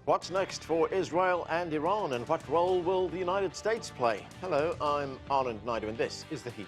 What's next for Israel and Iran, and what role will the United States play? Hello, I'm Anand Naidu, and this is The Heat.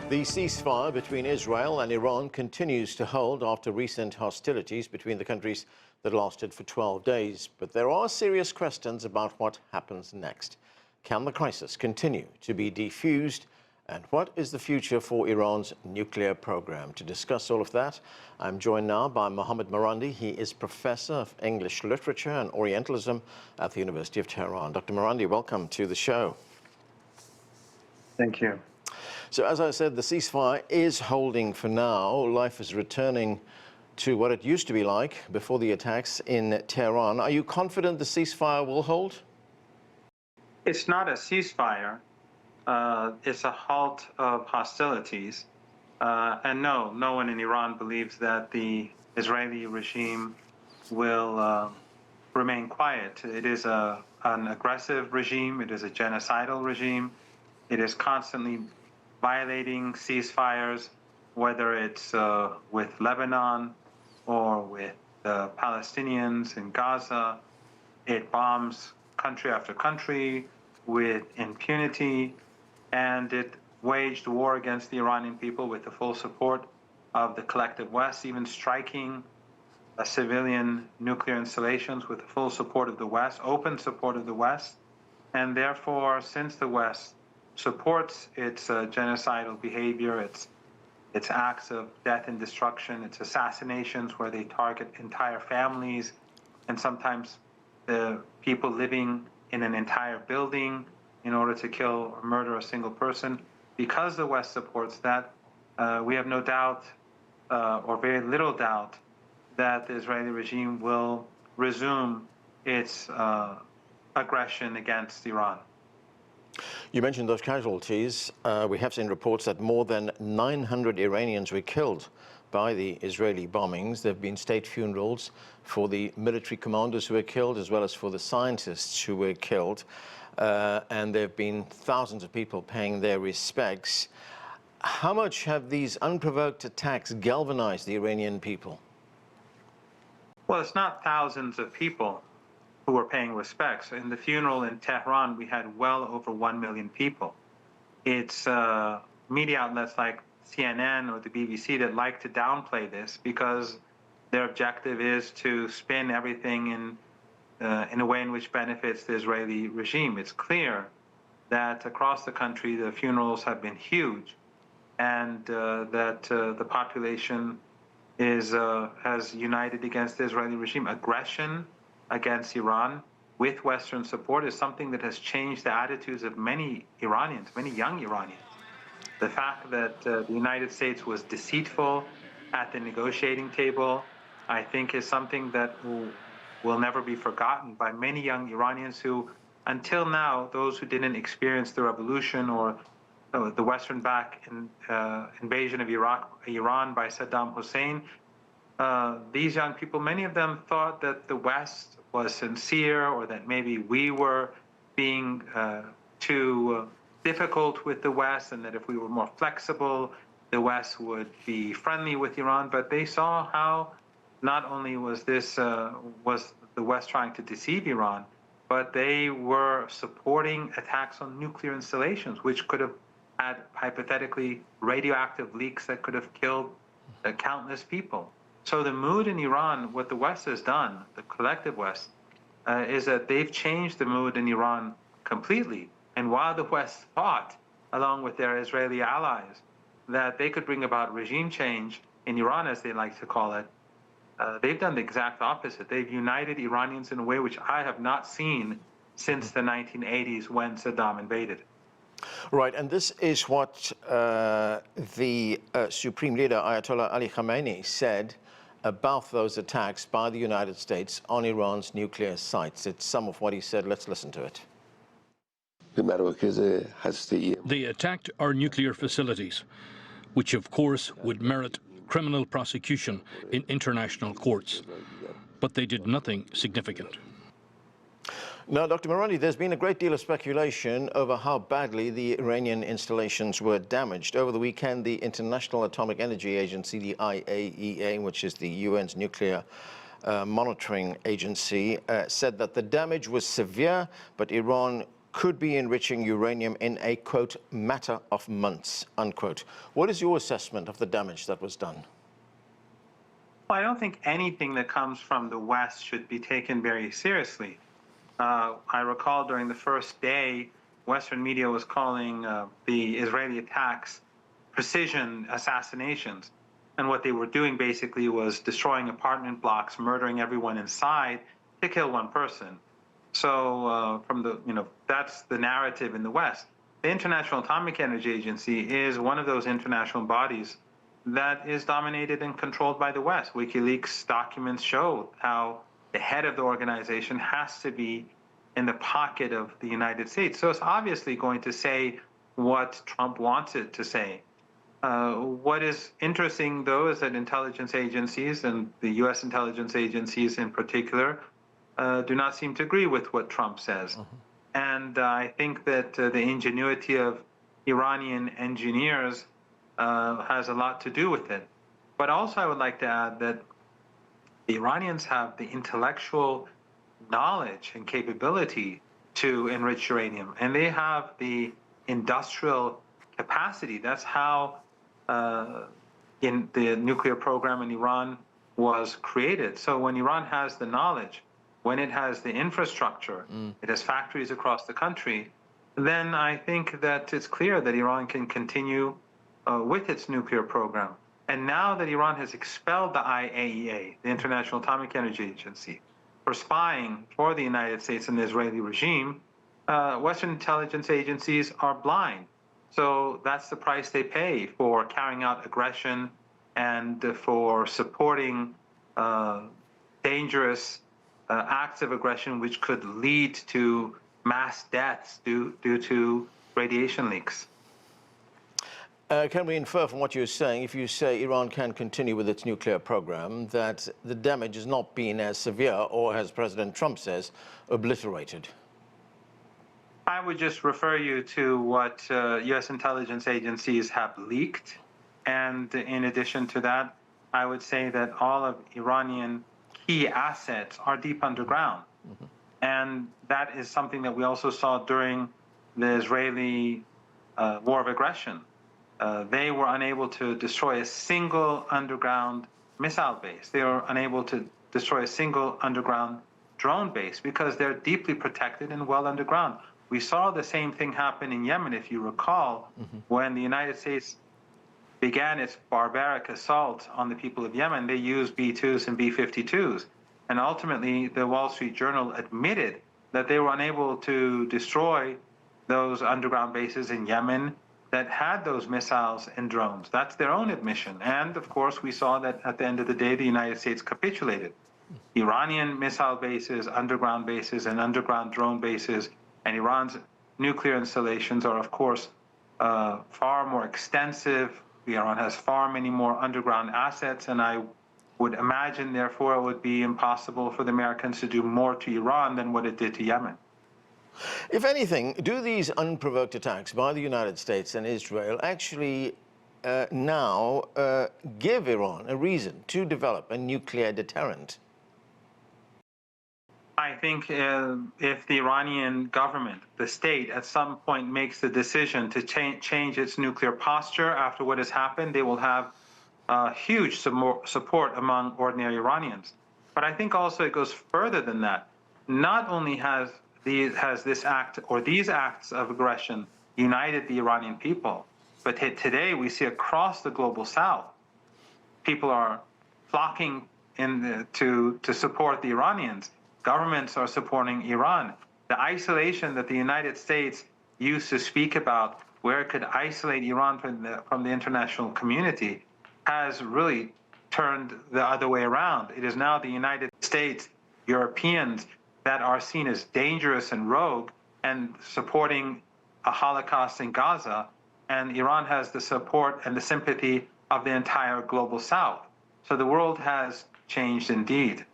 The ceasefire between Israel and Iran continues to hold after recent hostilities between the countries that lasted for 12 days. But there are serious questions about what happens next. Can the crisis continue to be defused? And what is the future for Iran's nuclear program? To discuss all of that, I'm joined now by Mohammad Marandi. He is Professor of English Literature and Orientalism at the University of Tehran. Dr. Marandi, welcome to the show. Thank you. So as I said, the ceasefire is holding for now. Life is returning to what it used to be like before the attacks in Tehran. Are you confident the ceasefire will hold? It's not a ceasefire. It's a halt of hostilities. And no one in Iran believes that the Israeli regime will remain quiet. It is an aggressive regime. It is a genocidal regime. It is constantly violating ceasefires, whether it's with Lebanon or with the Palestinians in Gaza. It bombs country after country with impunity, and it waged war against the Iranian people with the full support of the collective West, even striking civilian nuclear installations with the full support of the West, open support of the West. And therefore, since the West supports its genocidal behavior, its acts of death and destruction, its assassinations where they target entire families and sometimes the people living in an entire building in order to kill or murder a single person. Because the West supports that, we have no doubt or very little doubt that the Israeli regime will resume its aggression against Iran. You mentioned those casualties. We have seen reports that more than 900 Iranians were killed by the Israeli bombings. There have been state funerals for the military commanders who were killed, as well as for the scientists who were killed. And there have been thousands of people paying their respects. How much have these unprovoked attacks galvanized the Iranian people? Well, it's not thousands of people who were paying respects. In the funeral in Tehran, we had well over 1 million people. It's media outlets like CNN or the BBC that like to downplay this because their objective is to spin everything in a way in which benefits the Israeli regime. It's clear that across the country the funerals have been huge, and that the population has united against the Israeli regime. Aggression against Iran with Western support is something that has changed the attitudes of many Iranians, many young Iranians. The fact that the United States was deceitful at the negotiating table, I think, is something that will never be forgotten by many young Iranians who, until now, those who didn't experience the revolution or the Western-backed invasion of Iran by Saddam Hussein, these young people, many of them thought that the West was sincere, or that maybe we were being too difficult with the West, and that if we were more flexible, the West would be friendly with Iran. But they saw how not only was the West trying to deceive Iran, but they were supporting attacks on nuclear installations, which could have had hypothetically radioactive leaks that could have killed countless people. So the mood in Iran, what the West has done, the collective West, is that they've changed the mood in Iran completely. And while the West thought, along with their Israeli allies, that they could bring about regime change in Iran, as they like to call it, they've done the exact opposite. They've united Iranians in a way which I have not seen since the 1980s when Saddam invaded. Right, and this is what the Supreme Leader Ayatollah Ali Khamenei said about those attacks by the United States on Iran's nuclear sites. It's some of what he said. Let's listen to it. They attacked our nuclear facilities, which of course would merit criminal prosecution in international courts. but they did nothing significant. Now, Dr. Marandi, there's been a great deal of speculation over how badly the Iranian installations were damaged. Over the weekend, the International Atomic Energy Agency, the IAEA, which is the UN's nuclear monitoring agency, said that the damage was severe, but Iran could be enriching uranium in a, quote, matter of months, unquote. What is your assessment of the damage that was done? Well, I don't think anything that comes from the West should be taken very seriously. I recall during the first day, Western media was calling the Israeli attacks precision assassinations. And what they were doing basically was destroying apartment blocks, murdering everyone inside to kill one person. So that's the narrative in the West. The International Atomic Energy Agency is one of those international bodies that is dominated and controlled by the West. WikiLeaks documents show how the head of the organization has to be in the pocket of the United States. So it's obviously going to say what Trump wants it to say. What is interesting, though, is that intelligence agencies, and the U.S. intelligence agencies in particular, do not seem to agree with what Trump says. And I think that the ingenuity of Iranian engineers has a lot to do with it. But also I would like to add that the Iranians have the intellectual knowledge and capability to enrich uranium, and they have the industrial capacity. That's how in the nuclear program in Iran was created. So when Iran has the knowledge, when it has the infrastructure, it has factories across the country, then I think that it's clear that Iran can continue with its nuclear program. And now that Iran has expelled the IAEA, the International Atomic Energy Agency, for spying for the United States and the Israeli regime, Western intelligence agencies are blind. So that's the price they pay for carrying out aggression and for supporting dangerous acts of aggression which could lead to mass deaths due to radiation leaks. Can we infer from what you're saying, if you say Iran can continue with its nuclear program, that the damage has not been as severe or, as President Trump says, obliterated? I would just refer you to what U.S. intelligence agencies have leaked. And in addition to that, I would say that all of Iranian key assets are deep underground. And that is something that we also saw during the Israeli war of aggression. They were unable to destroy a single underground missile base. They were unable to destroy a single underground drone base because they're deeply protected and well underground. We saw the same thing happen in Yemen, if you recall, when the United States began its barbaric assault on the people of Yemen. They used B-2s and B-52s. And ultimately, the Wall Street Journal admitted that they were unable to destroy those underground bases in Yemen that had those missiles and drones. That's their own admission. And of course, we saw that at the end of the day, the United States capitulated. Iranian missile bases, underground bases, and underground drone bases, and Iran's nuclear installations are, of course, far more extensive. Iran has far many more underground assets, and I would imagine, therefore, it would be impossible for the Americans to do more to Iran than what it did to Yemen. If anything, do these unprovoked attacks by the United States and Israel actually now give Iran a reason to develop a nuclear deterrent? I think if the Iranian government, the state, at some point makes the decision to change its nuclear posture after what has happened, they will have huge support among ordinary Iranians. But I think also it goes further than that. Not only has this act or these acts of aggression united the Iranian people, but today we see across the global south, people are flocking to support the Iranians. Governments are supporting Iran. The isolation that the United States used to speak about, where it could isolate Iran from the international community, has really turned the other way around. It is now the United States, Europeans, that are seen as dangerous and rogue and supporting a Holocaust in Gaza, and Iran has the support and the sympathy of the entire global south. So the world has changed indeed.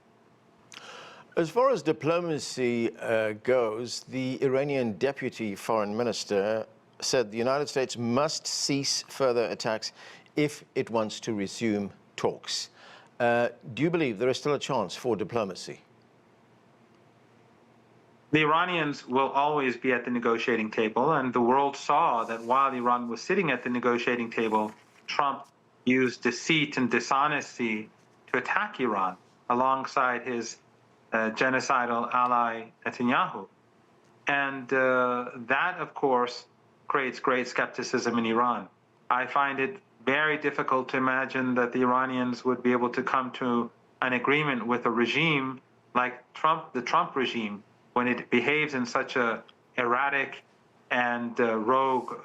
As far as diplomacy goes, the Iranian deputy foreign minister said the United States must cease further attacks if it wants to resume talks. Do you believe there is still a chance for diplomacy? The Iranians will always be at the negotiating table, and the world saw that while Iran was sitting at the negotiating table, Trump used deceit and dishonesty to attack Iran alongside his genocidal ally Netanyahu. And that, of course, creates great skepticism in Iran. I find it very difficult to imagine that the Iranians would be able to come to an agreement with a regime like the Trump regime, when it behaves in such a erratic and rogue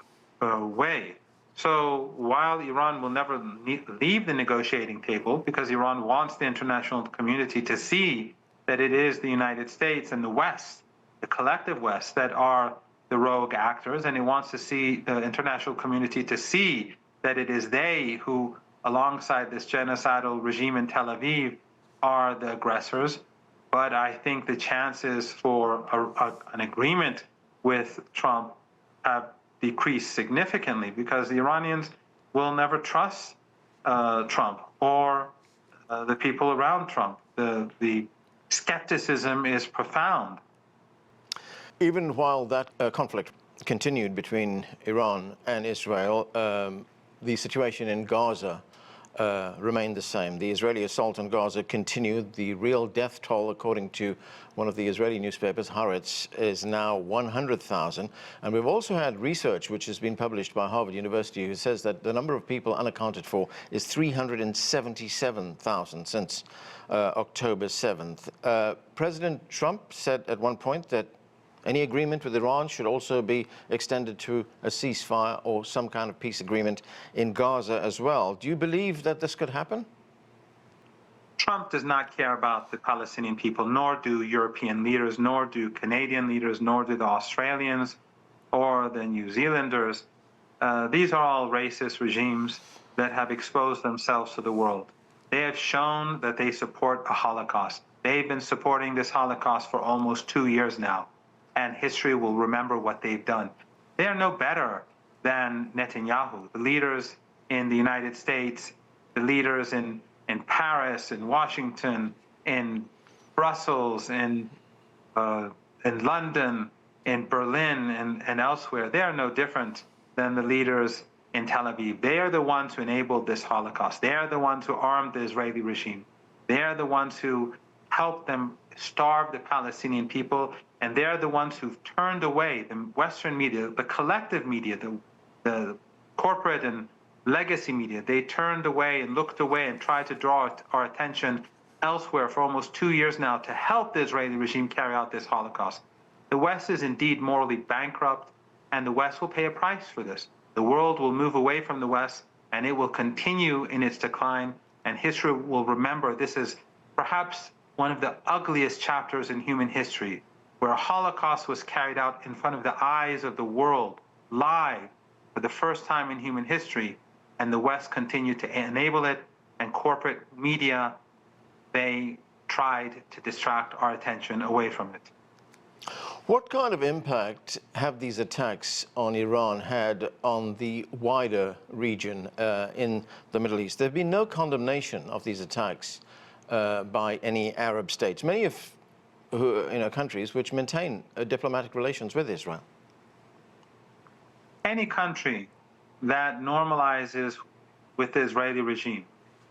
way. So while Iran will never leave the negotiating table, because Iran wants the international community to see that it is the United States and the West, the collective West, that are the rogue actors, and it wants to see the international community to see that it is they who, alongside this genocidal regime in Tel Aviv, are the aggressors. But I think the chances for an agreement with Trump have decreased significantly, because the Iranians will never trust Trump or the people around Trump. The skepticism is profound. Even while that conflict continued between Iran and Israel, the situation in Gaza remained the same. The Israeli assault on Gaza continued. The real death toll, according to one of the Israeli newspapers, Haaretz, is now 100,000. And we've also had research which has been published by Harvard University, who says that the number of people unaccounted for is 377,000 since October 7th. President Trump said at one point that any agreement with Iran should also be extended to a ceasefire or some kind of peace agreement in Gaza as well. Do you believe that this could happen? Trump does not care about the Palestinian people, nor do European leaders, nor do Canadian leaders, nor do the Australians or the New Zealanders. These are all racist regimes that have exposed themselves to the world. They have shown that they support a Holocaust. They've been supporting this Holocaust for almost 2 years now, and history will remember what they've done. They are no better than Netanyahu, the leaders in the United States, the leaders in Paris, in Washington, in Brussels, in London, in Berlin, and elsewhere. They are no different than the leaders in Tel Aviv. They are the ones who enabled this Holocaust. They are the ones who armed the Israeli regime. They are the ones who helped them starve the Palestinian people, and they're the ones who've turned away the Western media, the collective media, the corporate and legacy media. They turned away and looked away and tried to draw our attention elsewhere for almost 2 years now to help the Israeli regime carry out this Holocaust. The West is indeed morally bankrupt, and the West will pay a price for this. The world will move away from the West, and it will continue in its decline, and history will remember this is perhaps one of the ugliest chapters in human history, where a Holocaust was carried out in front of the eyes of the world, live, for the first time in human history, and the West continued to enable it, and corporate media, they tried to distract our attention away from it. What kind of impact have these attacks on Iran had on the wider region in the Middle East? There have been no condemnation of these attacks by any Arab states, many of countries which maintain diplomatic relations with Israel. Any country that normalizes with the Israeli regime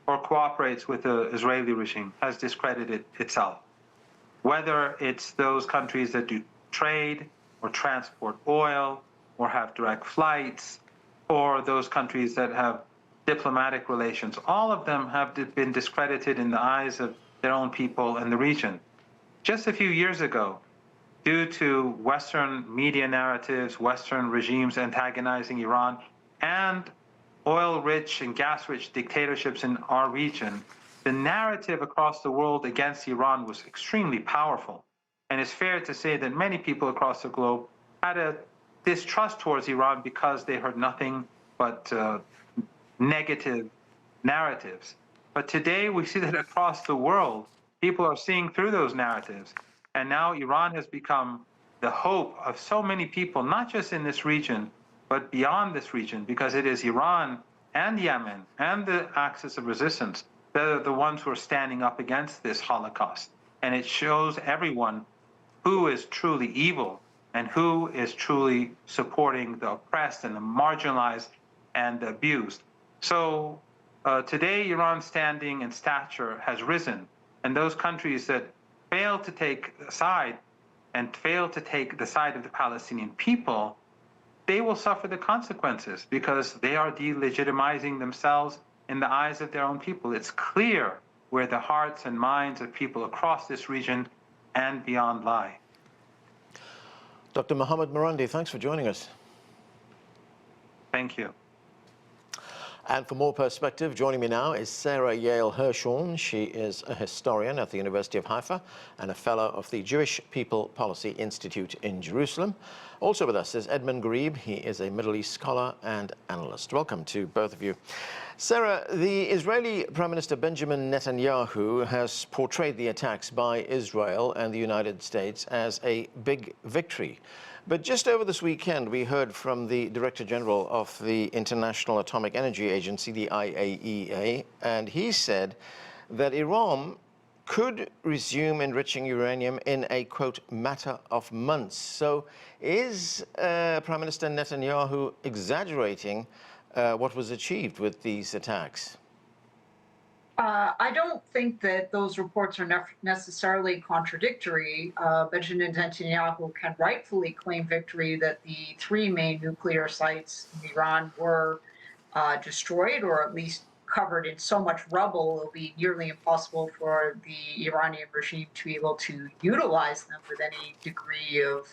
or cooperates with the Israeli regime has discredited itself. Whether it's those countries that do trade or transport oil or have direct flights, or those countries that have diplomatic relations, all of them have been discredited in the eyes of their own people in the region. Just a few years ago, due to Western media narratives, Western regimes antagonizing Iran, and oil-rich and gas-rich dictatorships in our region, the narrative across the world against Iran was extremely powerful. And it's fair to say that many people across the globe had a distrust towards Iran because they heard nothing but negative narratives. But today we see that across the world, People are seeing through those narratives. And now Iran has become the hope of so many people, not just in this region, but beyond this region, because it is Iran and Yemen and the axis of resistance that are the ones who are standing up against this Holocaust. And it shows everyone who is truly evil and who is truly supporting the oppressed and the marginalized and the abused. So today, Iran's standing and stature has risen, and those countries that fail to take a side and fail to take the side of the Palestinian people, they will suffer the consequences because they are delegitimizing themselves in the eyes of their own people. It's clear where the hearts and minds of people across this region and beyond lie. Dr. Mohammad Marandi, thanks for joining us. Thank you. And for more perspective, joining me now is Sara Yael Hirschhorn. She is a historian at the University of Haifa and a fellow of the Jewish People Policy Institute in Jerusalem. Also with us is Edmund Ghareeb. He is a Middle East scholar and analyst. Welcome to both of you. Sara, the Israeli Prime Minister Benjamin Netanyahu has portrayed the attacks by Israel and the United States as a big victory. But just over this weekend, we heard from the Director General of the International Atomic Energy Agency, the IAEA, and he said that Iran could resume enriching uranium in a, quote, matter of months. So is Prime Minister Netanyahu exaggerating what was achieved with these attacks? I don't think that those reports are necessarily contradictory. Benjamin Netanyahu can rightfully claim victory that the three main nuclear sites in Iran were destroyed, or at least covered in so much rubble it'll be nearly impossible for the Iranian regime to be able to utilize them with any degree of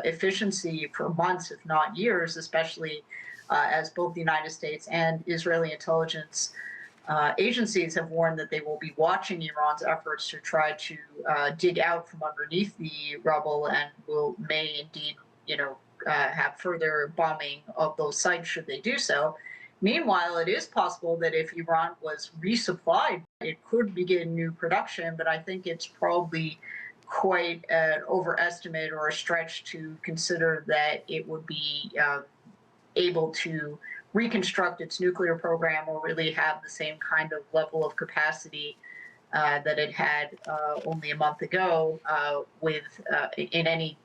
efficiency for months, if not years, especially as both the United States and Israeli intelligence agencies have warned that they will be watching Iran's efforts to try to dig out from underneath the rubble, and may indeed, have further bombing of those sites should they do so. Meanwhile, it is possible that if Iran was resupplied, it could begin new production, but I think it's probably quite an overestimate or a stretch to consider that it would be able to reconstruct its nuclear program or really have the same kind of level of capacity that it had only a month ago in any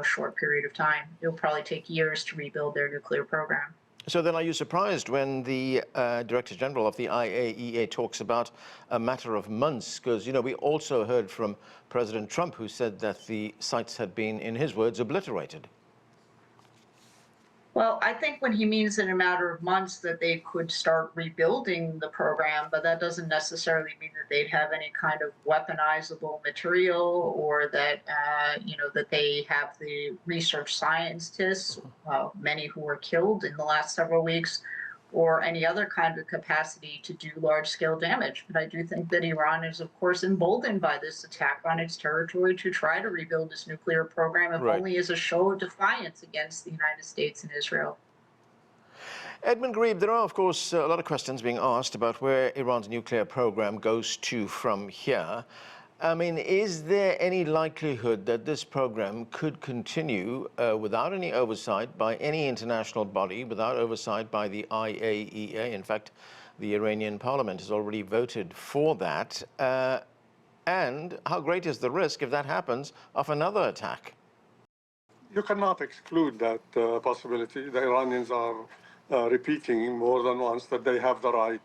short period of time. It'll probably take years to rebuild their nuclear program. So then are you surprised when the Director General of the IAEA talks about a matter of months? Because, we also heard from President Trump, who said that the sites had been, in his words, obliterated. Well, I think when he means in a matter of months that they could start rebuilding the program, but that doesn't necessarily mean that they'd have any kind of weaponizable material, or that, that they have the research scientists, many who were killed in the last several weeks, or any other kind of capacity to do large-scale damage. But I do think that Iran is, of course, emboldened by this attack on its territory to try to rebuild its nuclear program, if only as a show of defiance against the United States and Israel. Edmund Ghareeb, there are, of course, a lot of questions being asked about where Iran's nuclear program goes to from here. I mean, is there any likelihood that this program could continue without any oversight by any international body, without oversight by the IAEA? In fact, the Iranian parliament has already voted for that. And how great is the risk, if that happens, of another attack? You cannot exclude that possibility. The Iranians are repeating more than once that they have the right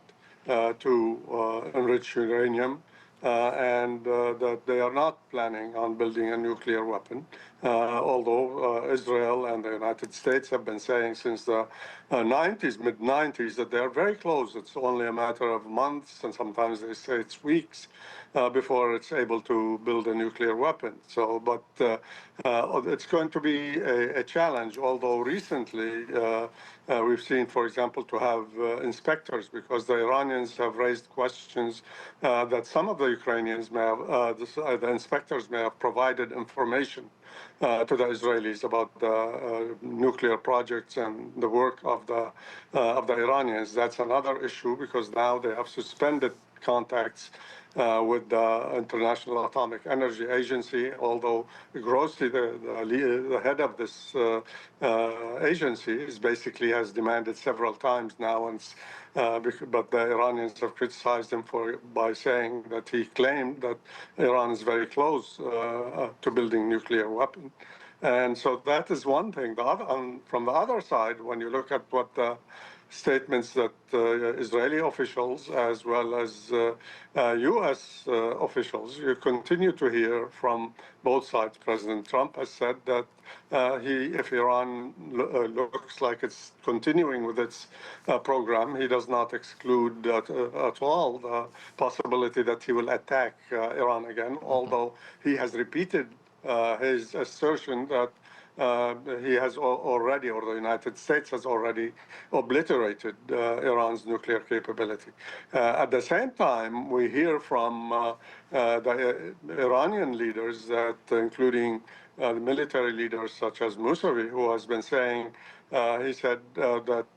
to enrich uranium. And that they are not planning on building a nuclear weapon, although Israel and the United States have been saying since the mid-90s, that they are very close. It's only a matter of months, and sometimes they say it's weeks before it's able to build a nuclear weapon. So, but it's going to be a challenge, although recently we've seen, for example, to have inspectors, because the Iranians have raised questions that some of the Ukrainians may have, the inspectors may have provided information to the Israelis about the nuclear projects and the work of the Iranians. That's another issue, because now they have suspended contacts with the International Atomic Energy Agency, although Grossi, the head of this agency, is basically has demanded several times now, and, but the Iranians have criticized him by saying that he claimed that Iran is very close to building nuclear weapons. And so that is one thing. From the other side, when you look at what the statements that Israeli officials as well as U.S. officials, you continue to hear from both sides. President Trump has said that if Iran looks like it's continuing with its program, he does not exclude at all the possibility that he will attack Iran again, although he has repeated his assertion that he has already, or the United States has already obliterated Iran's nuclear capability. At the same time, we hear from the Iranian leaders that, including the military leaders such as Mousavi, who has been saying, he said that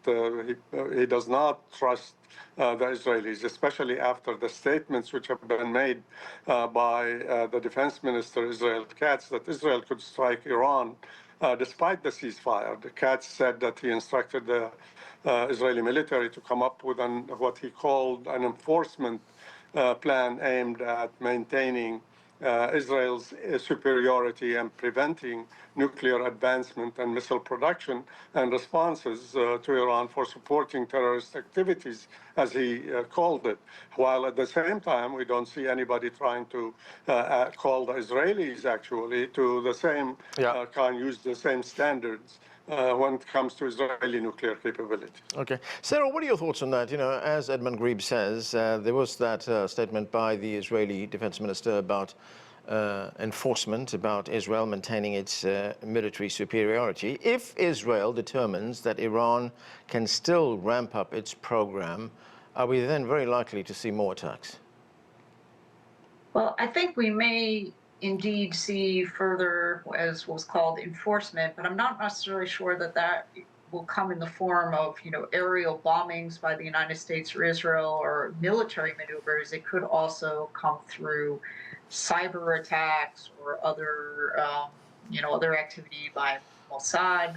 he does not trust the Israelis, especially after the statements which have been made by the defense minister, Israel Katz, that Israel could strike Iran despite the ceasefire. The Katz said that he instructed the Israeli military to come up with what he called an enforcement plan aimed at maintaining Israel's superiority and preventing nuclear advancement and missile production, and responses to Iran for supporting terrorist activities, as he called it. While at the same time, we don't see anybody trying to call the Israelis actually to the same use the same standards when it comes to Israeli nuclear capability. Okay. Sara, what are your thoughts on that? You know, as Edmund Ghareeb says, there was that statement by the Israeli defense minister about enforcement, about Israel maintaining its military superiority. If Israel determines that Iran can still ramp up its program, are we then very likely to see more attacks? Well, I think we may indeed see further, as was called, enforcement, but I'm not necessarily sure that that will come in the form of, aerial bombings by the United States or Israel or military maneuvers. It could also come through cyber attacks or other, other activity by Mossad,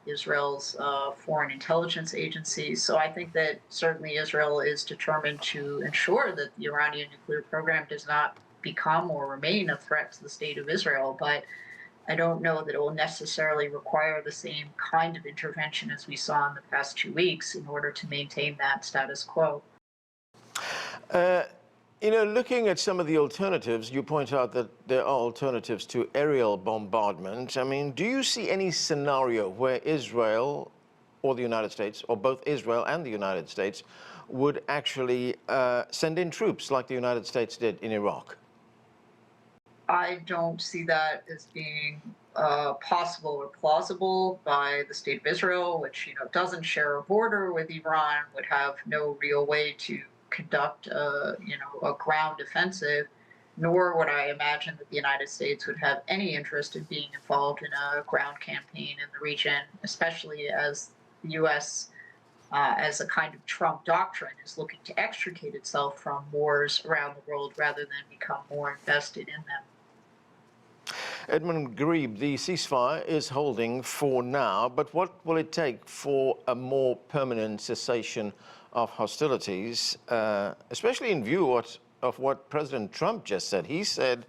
Israel's foreign intelligence agencies. So I think that certainly Israel is determined to ensure that the Iranian nuclear program does not become or remain a threat to the state of Israel. But I don't know that it will necessarily require the same kind of intervention as we saw in the past 2 weeks in order to maintain that status quo. Looking at some of the alternatives, you point out that there are alternatives to aerial bombardment. I mean, do you see any scenario where Israel or the United States, or both Israel and the United States, would actually send in troops like the United States did in Iraq? I don't see that as being possible or plausible by the state of Israel, which doesn't share a border with Iran, would have no real way to conduct a ground offensive, nor would I imagine that the United States would have any interest in being involved in a ground campaign in the region, especially as the U.S. As a kind of Trump doctrine is looking to extricate itself from wars around the world rather than become more invested in them. Edmund Ghareeb, the ceasefire is holding for now, but what will it take for a more permanent cessation of hostilities, especially in view of what President Trump just said? He said,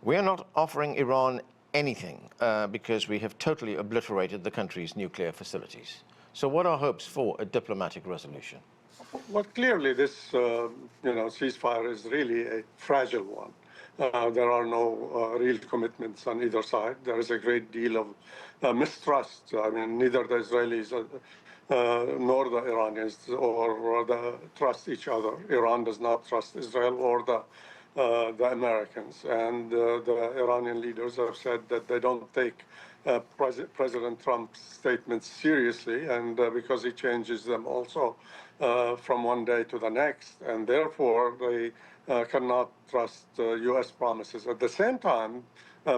we are not offering Iran anything because we have totally obliterated the country's nuclear facilities. So what are hopes for a diplomatic resolution? Well, clearly this ceasefire is really a fragile one. There are no real commitments on either side. There is a great deal of mistrust. I mean, neither the Israelis nor the Iranians trust each other. Iran does not trust Israel or the Americans. And the Iranian leaders have said that they don't take President Trump's statements seriously, and because he changes them also from one day to the next, and therefore they cannot trust U.S. promises. At the same time,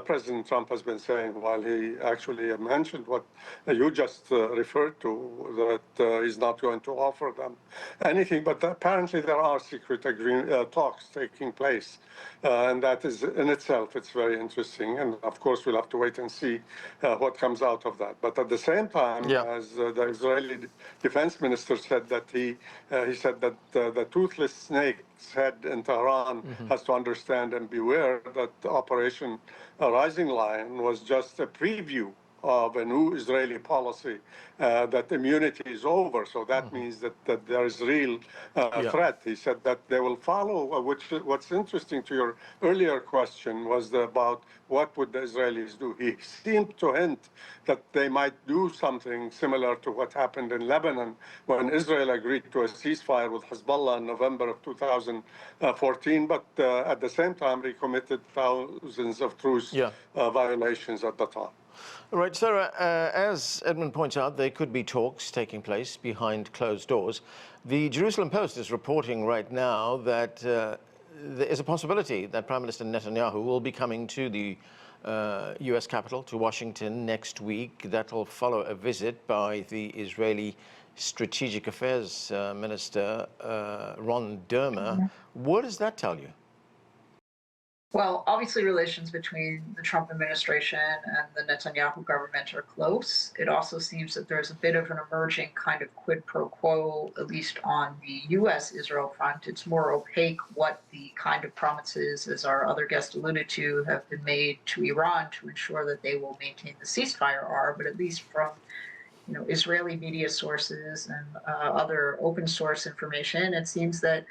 President Trump has been saying, while he actually mentioned what you just referred to, that he's not going to offer them anything, but apparently there are secret talks taking place. And that is in itself, it's very interesting. And of course, we'll have to wait and see what comes out of that. But at the same time, as the Israeli defense minister said, that he said that the toothless snake's head in Tehran has to understand and beware that Operation Rising Lion was just a preview of a new Israeli policy that immunity is over. So that means that there is real threat. He said that they will follow, what's interesting to your earlier question was about what would the Israelis do. He seemed to hint that they might do something similar to what happened in Lebanon when Israel agreed to a ceasefire with Hezbollah in November of 2014, but at the same time, they committed thousands of truce violations at the time. All right, Sara, as Edmund points out, there could be talks taking place behind closed doors. The Jerusalem Post is reporting right now that there is a possibility that Prime Minister Netanyahu will be coming to the U.S. capital, to Washington, next week. That will follow a visit by the Israeli Strategic Affairs Minister, Ron Dermer. What does that tell you? Well, obviously relations between the Trump administration and the Netanyahu government are close. It also seems that there's a bit of an emerging kind of quid pro quo, at least on the U.S.-Israel front. It's more opaque what the kind of promises, as our other guest alluded to, have been made to Iran to ensure that they will maintain the ceasefire are, but at least from Israeli media sources and other open source information, it seems that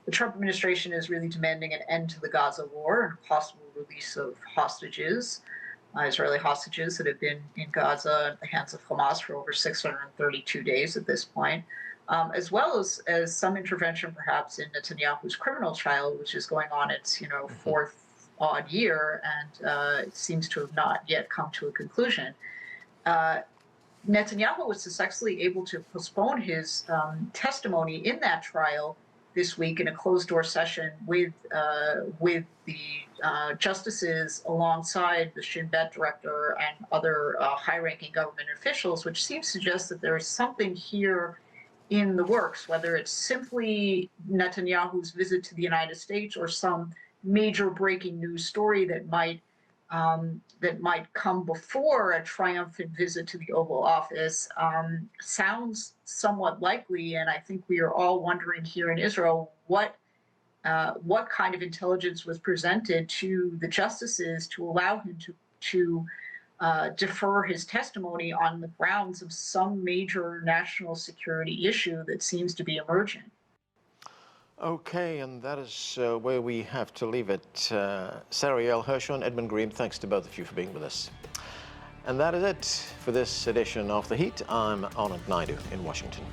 the Trump administration is really demanding an end to the Gaza war and possible release of hostages, Israeli hostages that have been in Gaza at the hands of Hamas for over 632 days at this point, as well as some intervention perhaps in Netanyahu's criminal trial, which is going on its fourth odd year and it seems to have not yet come to a conclusion. Netanyahu was successfully able to postpone his testimony in that trial this week in a closed-door session with the justices alongside the Shin Bet director and other high-ranking government officials, which seems to suggest that there is something here in the works, whether it's simply Netanyahu's visit to the United States or some major breaking news story that might come before a triumphant visit to the Oval Office. Sounds somewhat likely, and I think we are all wondering here in Israel what kind of intelligence was presented to the justices to allow him to defer his testimony on the grounds of some major national security issue that seems to be emerging. Okay, and that is where we have to leave it. Sara, Yael, Hirschhorn, Edmund Ghareeb, thanks to both of you for being with us. And that is it for this edition of The Heat. I'm Anand Naidu in Washington.